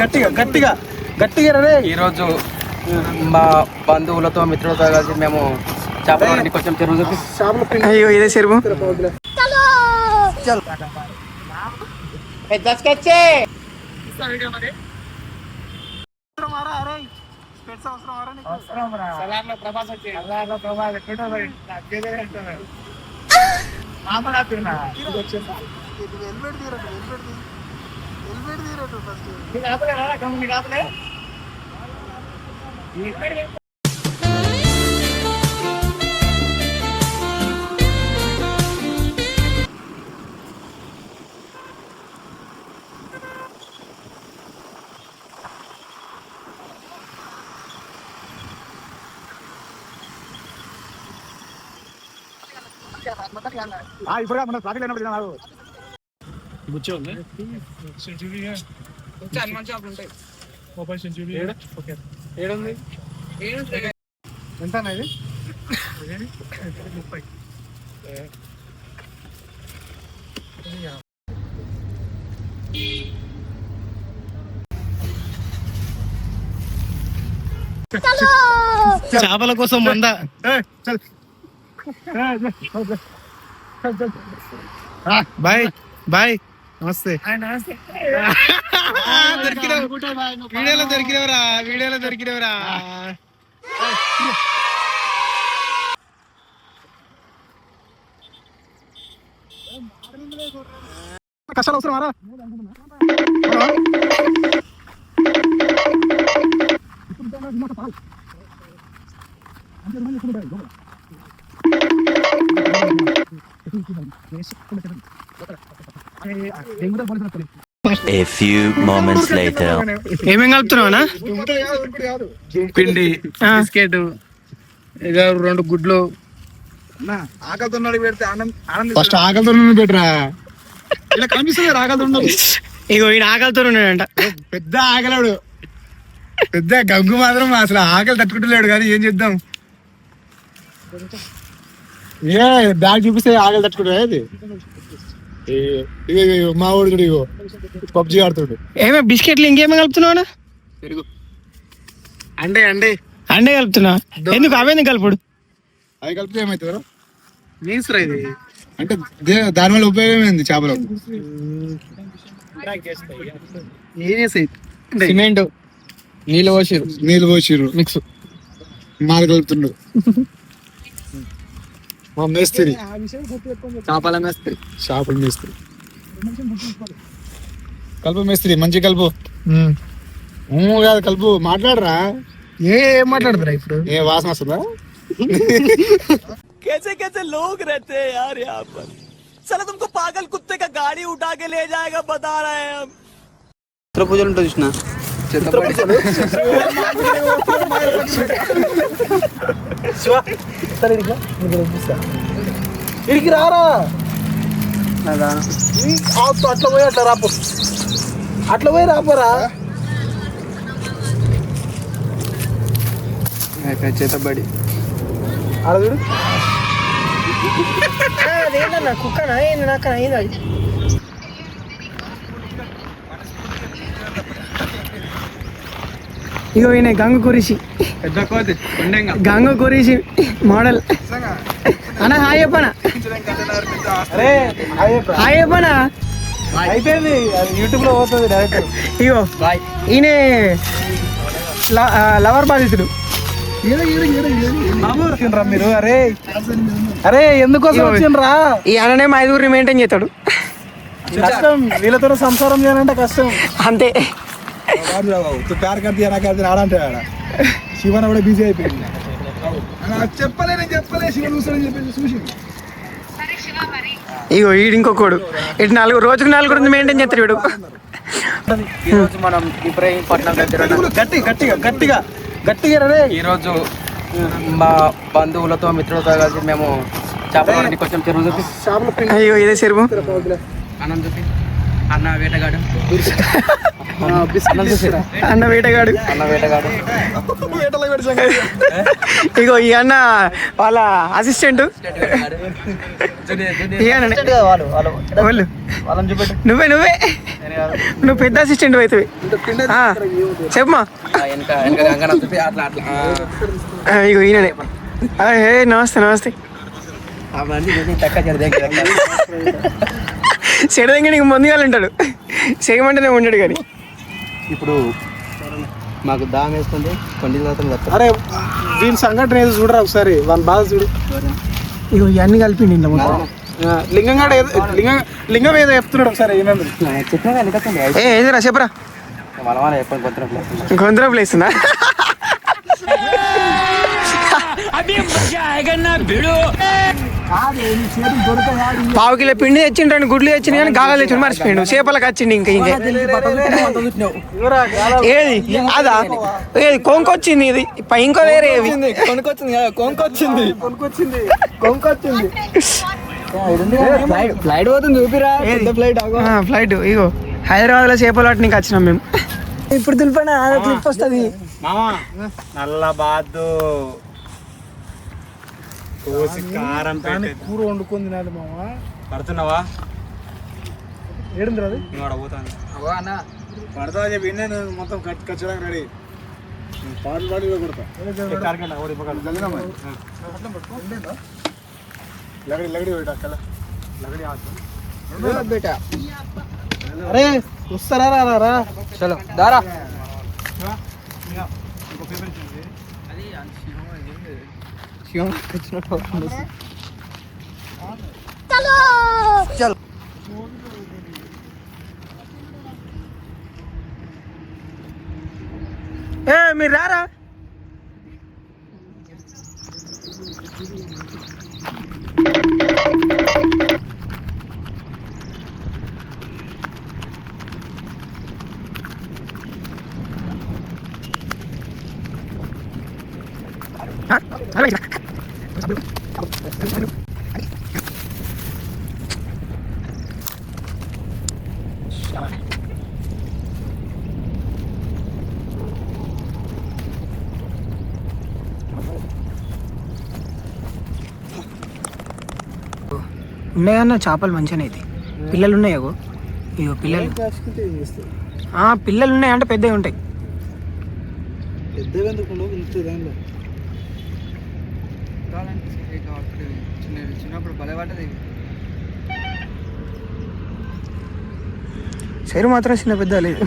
గట్టిగా గట్టిగా గట్టిగా రే. ఈరోజు మా బంధువులతో మిత్రులతో కలిసి మేము చేపలు కొంచెం చెరువు అయ్యో ఇదే చెరువు. ఇప్పుడు మన ట్రాఫిక్ అయినప్పుడు ఎంత ఇది 30. చేపల కోసం మందా. బాయ్ బాయ్ నమస్తే. వీడియోలో దొరికినవరా. కష్టాలు అవసరమారా? A few moments later. ఏమేం కలుపుతున్నావా? పిండి, బిస్కెట్, ఇక 2 గుడ్లు. ఆకలితో పెడితే ఫస్ట్ ఆకలితో పెట్టరా. ఇలా కనిపిస్తుంది ఆకలితో. ఇగో ఈయన ఆకలితో ఉన్నాడంట. పెద్ద ఆకలాడు, పెద్ద గంగు మాత్రం అసలు ఆకలి తట్టుకుంటలేడు. కానీ ఏం చేద్దాం, బ్యాగ్ చూపిస్తే ఆకలి తట్టుకుంటా. మా ఊడు చూడు, ఇగో పబ్జి ఆడుతుడు. ఏమే బిస్కెట్లు ఇంకేమో కలుపుతున్నావా? అండే కలుపుతున్నా. ఎందుకు అవేందుకు కలుపుడు? అవి కలిపితే ఏమవుతారు ఇది అంటే దాని వల్ల ఉపయోగం ఏంది? చేపలు సిమెంట్, నీళ్ళు పోసిరు మిక్స్ మాది కలుపుతుండు. మా మేస్త్రి, చేపల మేస్త్రి. కలుపు మేస్త్రి, మంచి కలుపు. కాదు కలుపు. మాట్లాడరా. ఏం మాట్లాడతారా ఇప్పుడు? ఏ వాసన వస్తుందా? कैसे कैसे लोग रहते हैं यार यहाँ पर. साला तुमको पागल कुत्ते का गाड़ी उठा के ले जाएगा बता रहे हैं हम. చిత్ర పూజలు ఉంటుంది చూసిన ఇడికి రారా. అట్లా పోయి రాపోరా. చేతబడి అడుగుడు. అదేంటన్నా కుక్కనా? ఏంది నాకు అయింది అది. ఇగో ఈయన గంగ కురిసి మోడల్. అన్న హాయ్ చెప్పనా? హాయ్ చెప్పనా? అయిపోయింది, యూట్యూబ్ లో పోతుంది డైరెక్ట్. ఇగో ఈయన లవర్ బాధితుడు. మీరు అరే ఎందుకోసం వచ్చిండ్రా? ఈ అన్ననే 5 మెయింటైన్ చేస్తాడు. కష్టం, వీళ్ళతో సంసారం చేయాలంటే కష్టం అంతే. శివన్ కూడా బిజీ అయిపోయింది. చెప్పలే శివన్ చూసి. ఇగో ఈడు ఇంకొకడు. ఇటు రోజుకు 4 మెయింటైన్ చేస్తారు వీడు. ఈరోజు మనం ఇబ్రహీంపట్నం దగ్గర గట్టిగా రే. ఈరోజు మా బంధువులతో మిత్రులతో కలిసి మేము చేపలు కొంచెం చెరువు అయ్యో ఇదే చెరువు. అన్నం చూపి. అన్న వేటగాడు అన్న వేటగాడు ఇగో ఈ అన్న వాళ్ళ అసిస్టెంట్ వాళ్ళు నువ్వే నువ్వు పెద్ద అసిస్టెంట్ అవుతావి చెప్పమా ఇగో ఈయననే నమస్తే చెడదంగా నీకు ముందుగా ఉంటాడు చేయమంటేనే ఉండడు కానీ ఇప్పుడు మాకు దాహం వేస్తుంది కొన్ని తర్వాత అరే వీళ్ళ సంఘటన ఏదో చూడరా ఒకసారి వాళ్ళ బాధ చూడు ఇగో ఇవన్నీ కలిపి నిన్న లింగం ఏదో చెప్తున్నాడు ఒకసారి ఏదిరా చెప్పరా గొంతుర ప్లేస్తున్నా పావు కిలో పిండి తెచ్చిండు గుడ్లు తెచ్చిండు కానీ గాలాలు తెచ్చిండు మర్చిపోయిండు చేపలకు వచ్చిండు ఇంకా ఏది అదా ఏది కొంకొచ్చింది ఇది ఇంకో వేరే ఫ్లైట్ పోతుంది చూపిరా ఫ్లైట్ ఇగో హైదరాబాద్ లో చేపలు పట్టడానికి వచ్చినాం మేము ఇప్పుడు దులిపైన క్లిప్ వస్తుంది నల్ల బాదు కారం కూర వండుకొని తినాలి మామ పడుతున్నావా ఏడుంది అది పోతాను పడతా చెప్పి మొత్తం ఖర్చుడానికి రెడీ పాటలు కొడతా లగడి బేటా అరే వస్తారా రా చలో దారా చలో మీరు రారా ఉన్నాయన్న చేపలు మంచిగానే అయితే పిల్లలు ఉన్నాయో ఇగో పిల్లలు పిల్లలు ఉన్నాయి అంటే పెద్దవి ఉంటాయి చిన్నప్పుడు భలే పడ్డది చెరు మాత్రం చిన్న పెద్ద లేదు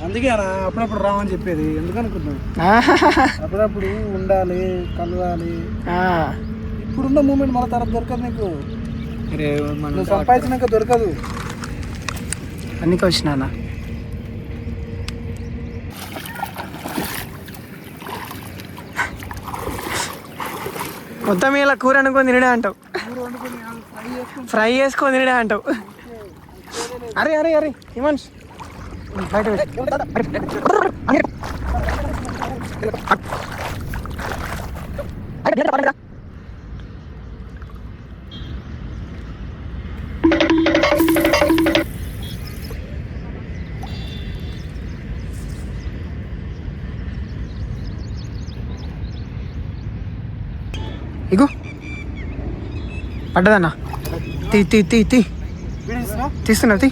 అందుకే అప్పుడప్పుడు రావని చెప్పేది ఎందుకు అనుకున్నావు అప్పుడప్పుడు ఉండాలి కలవాలి ఇప్పుడున్న మూమెంట్ మన తర్వాత దొరకదు నీకు నువ్వు సంపాదించినాక దొరకదు అందుకే వచ్చినా మొత్తం ఇలా కూర అనుకొని తినడే అంటావు ఫ్రై చేసుకొని తినడే అంటావు అరే అరే అరే ఇమన్స్ బయట ఇగో పడ్డదన్నా తీస్తున్నావు తీ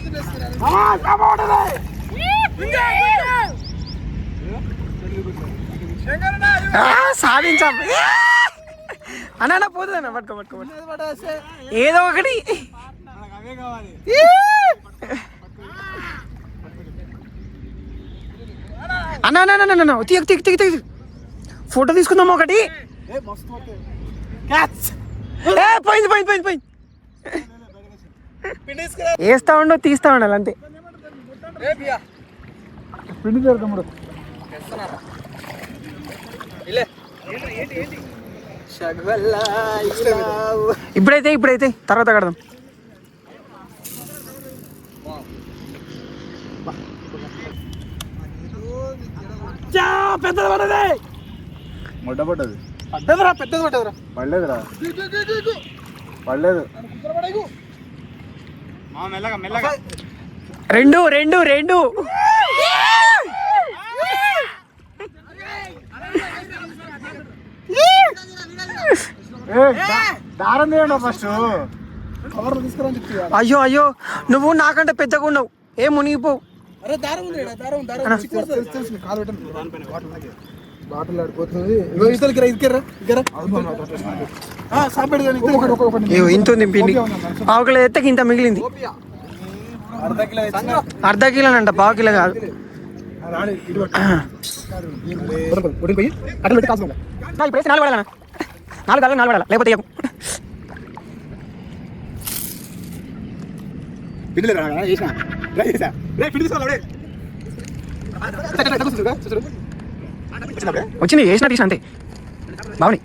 సాధించా అన్న పోతుందన్న పట్టుకో ఏదో ఒకటి అన్న తీయకు ఫోటో తీసుకుందాం ఒకటి పోయింది వేస్తా ఉండవు తీస్తా ఉండాలి అంతే పిండి తమ్ముడు ఇప్పుడైతే తర్వాత కడదాం పెద్దది పడదే మొట్ట పడ్డది పెద్దది పడ్డదిరా పడలేదురా పడలేదు రెండు రెండు రెండు దారం తీయండి ఫస్ట్ కవర్లు తీసుకురని చెప్పి. అయ్యో అయ్యో నువ్వు నాకంటే పెద్దగా ఉన్నావు ఏం మునిగిపోవు. అరే దారం ఉంది దారం దారం తెలుసు కాలు పెట్టండి బాటిల్ ఆడిపోతుంది. ఇంత ఉంది పిండి పావు కిలో ఎత్తకి ఇంత మిగిలింది. అర్ధ కిలోనంట పావు కిలో కాదు. ఇప్పుడు 4 పడాలన్నా 4 కాదు 4 పడాలి లేకపోతే వచ్చింది వేసిన తీసిన అంతే బాగుంది.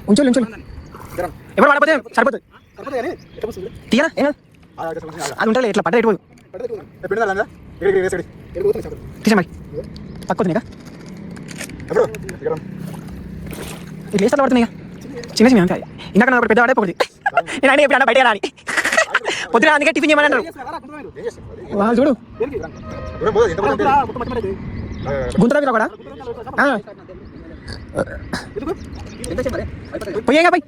ఉంచు ఎవరు పడకపోతే సరిపోతుంది తీయనా ఏం అది ఉంటుంది ఎట్లా పడ్డ ఎటుపోదు తీసా మరి పక్క వద్దు ఇట్లా వేస్తారు పడుతుంది చిన్న చిన్న అంతే ఇందాక నాకు పెద్ద పడే పోతుంది నేను ఆయన ఎప్పుడు బయట రాని పొద్దున అందుకే టిఫిన్ చేయమని అన్నారు. చూడు గుంతరా కూడా పోయేగా పోయి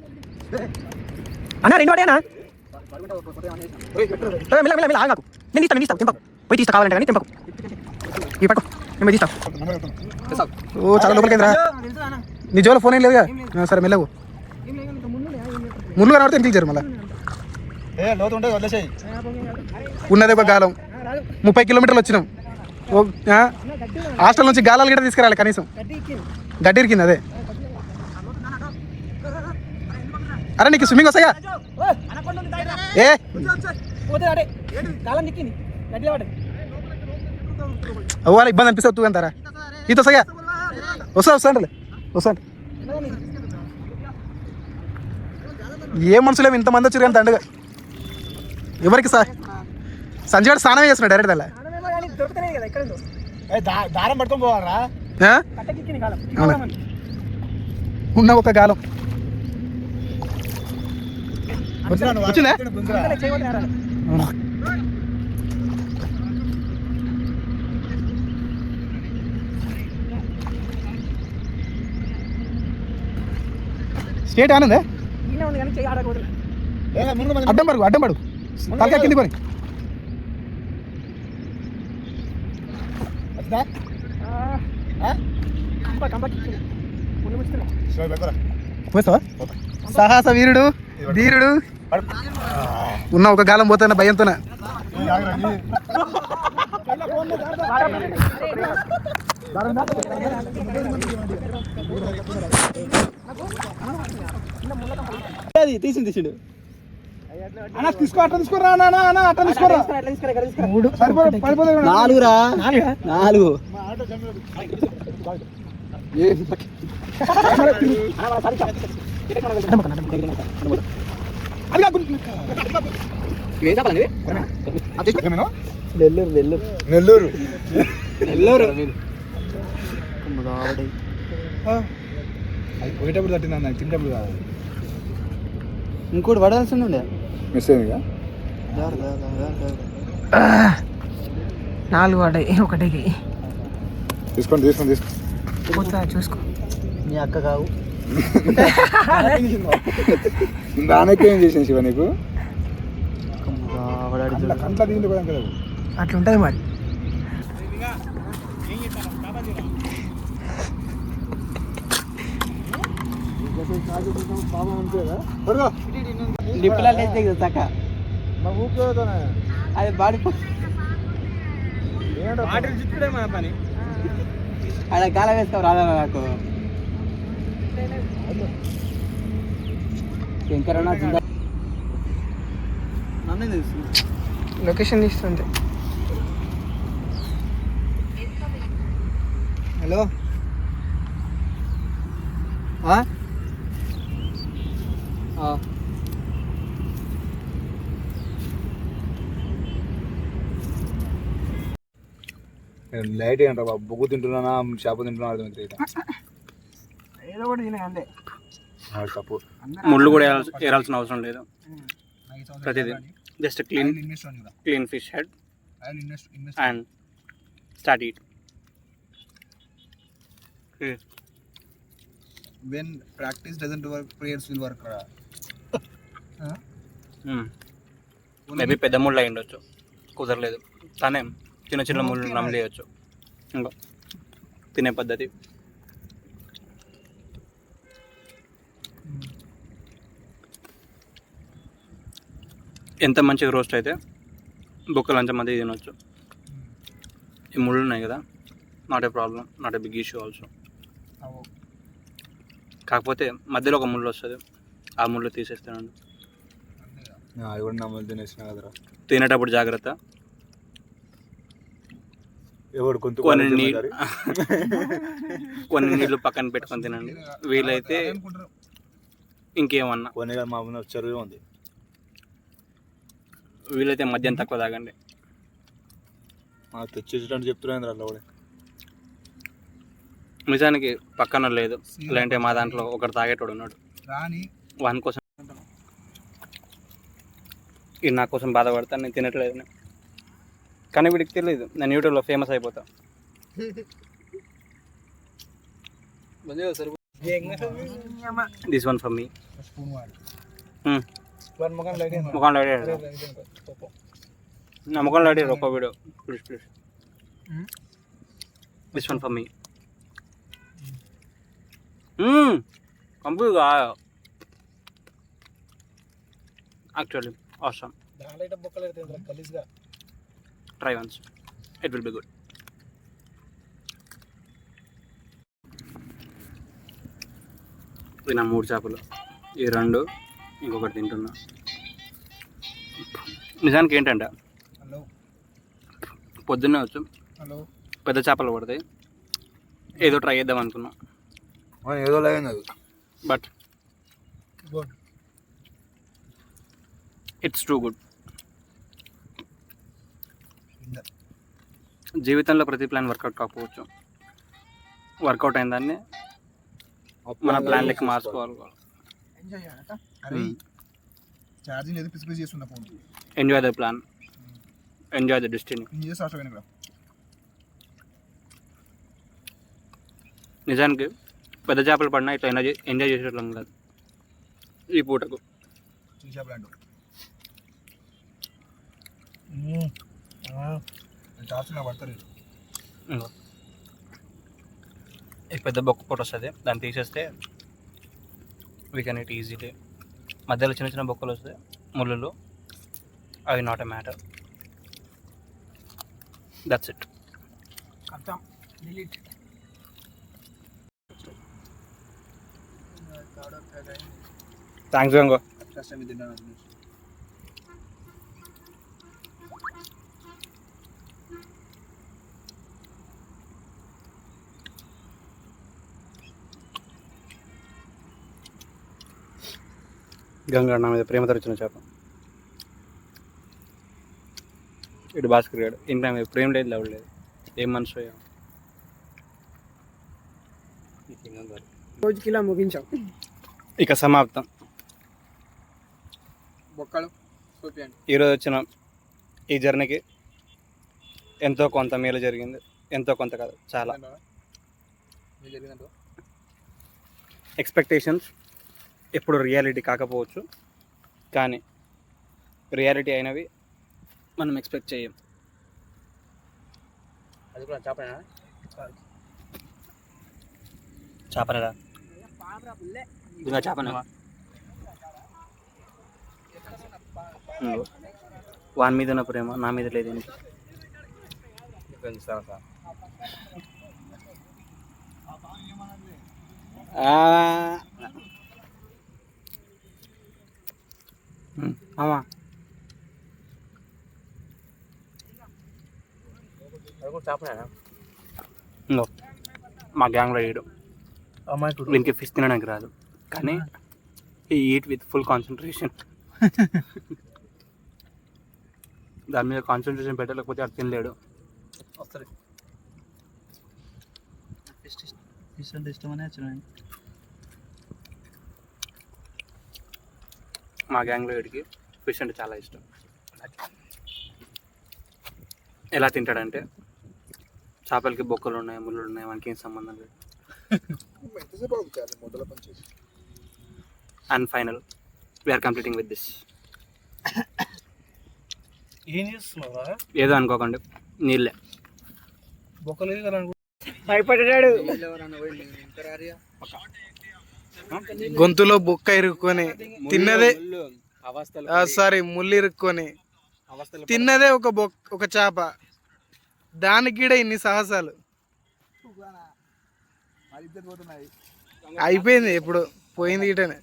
అన్నా 2 పడేనా మెల్ల ఆగాకు నేను తీస్తాను తెంపకు పోయి తీస్తా కావాలంటే కానీ తెంపకు ఈ పక్క నేను తీస్తా. ఓ చాలా లోపలికి రా నీ జోలో ఫోన్ ఏం లేదుగా సరే మెల్లవు ముళ్ళు కనబడితే ఇంటికి చేరు మళ్ళీ ఉన్నది ఒక గాలం 30 కిలోమీటర్లు వచ్చినాం. హాస్టల్ నుంచి గాలాలు కూడా తీసుకురాలి కనీసం గడ్డి ఇరికింది అదే. అరే నీకు స్విమ్మింగ్ వస్తాయా ఏ అవ్వాలి ఇబ్బంది అనిపిస్తే వద్దు అంటారా ఈత వస్తాయా వస్తా ఏ మనుషులేమి ఇంతమంది వచ్చారు కానీ దండగా ఎవరికి సంజయ్ గారు స్నానం చేస్తున్నాడు డైరెక్ట్ అలా దారం పట్టుకొని పోవాలరా ఉన్న ఒక గాలం వచ్చిందా స్టేట్ ఆనందే అడ్డం పడు తలకా కింది కొని సాహస వీరుడు ధీరుడు ఉన్న ఒక గాలం పోతున్న భయంతోనే తీసిండు తీసుకో అట్లా తీసుకోరా అట్లా తీసుకోరా 4 రా 4 నెల్లూరు పోయేటప్పుడు తట్టిందా నాకు తింటప్పుడు కాదు ఇంకోటి పడాల్సి ఉండే మిస్ అయిందిగా 4 పడ్డాయి ఒకటికి తీసుకోండి చూసుకో నీ అక్క కావు దానికి ఏం చేసిన శివ నీకు కంట్లా దిగింది కదా అట్లుంటుంది మరి. అది బాడీ అలా గాలం వేస్తావు రాదా నాకు శంకరన్న లొకేషన్ తీస్తుంది. హలో లైట్ ఏంట బొగ్గు తింటున్నా చేప తింటున్నా ఏదో ఒకటి తినే అంతే. తప్పు. ముళ్ళు కూడా ఏరాల్సిన అవసరం లేదు. ప్రతిదీ just clean fish head and start eat. When practice doesn't work, prayers will work. Maybe పెద్ద ముళ్ళు అయి ఉండొచ్చు, కుదరలేదు. కానీ చిన్న చిన్న ముళ్ళు నమ్మలేయచ్చు. ఇంకా తినే పద్ధతి. ఎంత మంచిగా రోస్ట్ అయితే బొక్కలు అంతమంది తినవచ్చు. ఈ ముళ్ళు ఉన్నాయి కదా, not a problem, not a big issue also. కాకపోతే మధ్యలో ఒక ముళ్ళు వస్తుంది, ఆ ముళ్ళు తీసేస్తానండి. అది కూడా నమ్మలు తినేసిన కదరా. తినేటప్పుడు జాగ్రత్త. ఎవడు కొన్ని నీళ్ళు పక్కన పెట్టుకొని తినండి. వీలైతే ఇంకేమన్నా కొన్ని మా చెరువు ఉంది, వీలైతే మద్యం తక్కువ తాగండి. తెచ్చేటట్టు చెప్తున్నాను అలా కూడా. నిజానికి పక్కన లేదు, లేదంటే మా దాంట్లో ఒకటి తాగేటోడు ఉన్నాడు. వాని కోసం ఇది నా కోసం బాధపడతాను. నేను తినట్లేదు, కానీ వీడికి తెలియదు నేను యూట్యూబ్లో ఫేమస్ అయిపోతా. This one for me. ముఖం లైట్ నా ముఖం లైట్ ఒక్క video please please. This one for me. కంప్లీట్గా actually awesome. Try once, it will be good. నా 3 చేపలు, ఈ 2 ఇంకొకటి తింటున్నా. నిజానికి ఏంటంటే పొద్దున్నే వచ్చు పెద్ద చేపలు పడతాయి, ఏదో ట్రై చేద్దాం అనుకున్నాం. ఏదో లేదు, బట్ ఇట్స్ టూ గుడ్. జీవితంలో ప్రతి ప్లాన్ వర్కౌట్ కాకపోవచ్చు, వర్కౌట్ అయిన దాన్ని మన ప్లాన్ లెక్క మార్చుకోవాలి. Enjoy the plan, enjoy the destiny. నిజానికి పెద్ద చేపలు పడినా ఇట్లా ఎంజాయ్ చేసేటట్లం కాదు ఈ పూటకు. ఈ పెద్ద బొక్క పూట వస్తుంది, దాన్ని తీసేస్తే వీ కెన్ ఇట్ ఈజీలీ. మధ్యలో చిన్న చిన్న బొక్కలు వస్తాయి, ముళ్ళు, అవి not a matter. That's it. Thanks గంగో. గంగా నా మీద ప్రేమతో వచ్చిన చేప. ఇటు భాస్కర్ గారు ఇంటి మీద ప్రేమ లేదు, లవ్ లేదు, ఏం మనసు. రోజుకి ఇలా ముగించాం, ఇక సమాప్తం. ఈరోజు వచ్చిన ఈ జర్నీకి ఎంతో కొంత మేలు జరిగింది, ఎంతో కొంత కాదు చాలా. ఎక్స్పెక్టేషన్స్ ఎప్పుడు రియాలిటీ కాకపోవచ్చు, కానీ రియాలిటీ అయినవి మనం ఎక్స్పెక్ట్ చేయం. అది కూడా చేపనేనా? చేపనేదా? ఇంకా చేపనేవా? వాని మీద ఉన్న ప్రేమ నా మీద లేదు. మా గ్యాంగ్లో వేయడు, వీనికి ఫిష్ తినడానికి రాదు, కానీ ఈ ఈట్ విత్ ఫుల్ కాన్సన్ట్రేషన్. దాని మీద కాన్సన్ట్రేషన్ పెట్టలేకపోతే అది తినలేడు. వస్తుంది ఫిష్ అంటే ఇష్టమనే వచ్చినాయి. మా గ్యాంగ్లో వీడికి ఫిష్ అంటే చాలా ఇష్టం. ఎలా తింటాడంటే చేపలకి బొక్కలు ఉన్నాయి, ముళ్ళు ఉన్నాయి, వానికి ఏం సంబంధం లేదు. And final we are completing with this. ఏం చేస్తున్నావా? ఏదో అనుకోకండి, నీళ్ళే. బొక్కలేదు కదా భయపడ్డాడు. గొంతులో బొక్క ఇరుక్కొని తిన్నదే, సారీ ముళ్ళు ఇరుక్కొని తిన్నదే ఒక చేప, దానికి కూడా ఇన్ని సాహసాలు. అయిపోయింది, ఎప్పుడు పోయింది ఇటనే.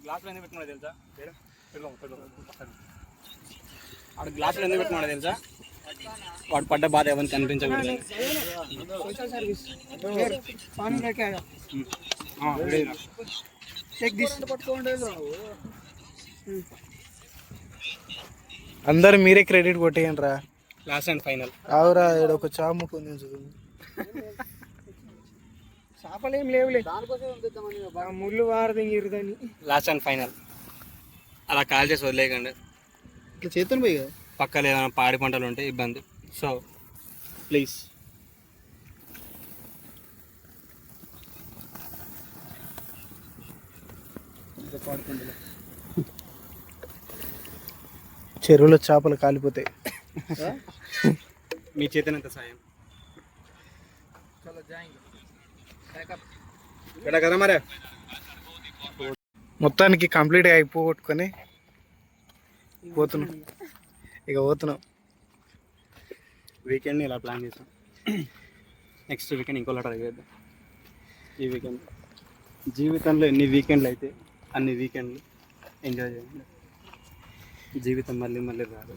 గ్లాసులు ఎందుకు పెట్టుకున్నా తెలుసా? ఆడ గ్లాసులు ఎందుకు పెట్టుకున్నా తెలుసా? వాడు పడ్డ బాధ ఎవరికి కనిపించకూడదు. అందరు మీరే క్రెడిట్ కొట్టేయండి రా. Last and final. ఆవురా ఒక చాము కొంచెం చేపలు ఏం లేవులే, ముళ్ళు వారదని. Last and final. అలా కాల్ చేసి వదిలేయకండి. ఇట్లా చేతులు పోయి కదా, పక్కన ఏమైనా పాడి పంటలు ఉంటే ఇబ్బంది. సో ప్లీజ్ చెరువులో చేపలు కాలిపోతాయి. మీ చేతనంత సాయం కదా మరే. మొత్తానికి కంప్లీట్గా అయిపోగొట్టుకొని పోతున్నాం. వీకెండ్ని ఇలా ప్లాన్ చేసాం. నెక్స్ట్ వీకెండ్ ఇంకో ట్రై చేద్దాం. ఈ వీకెండ్ జీవితంలో ఎన్ని వీకెండ్లు అయితే అన్ని వీకెండ్లు ఎంజాయ్ చేయండి. జీవితం మళ్ళీ మళ్ళీ రాదు.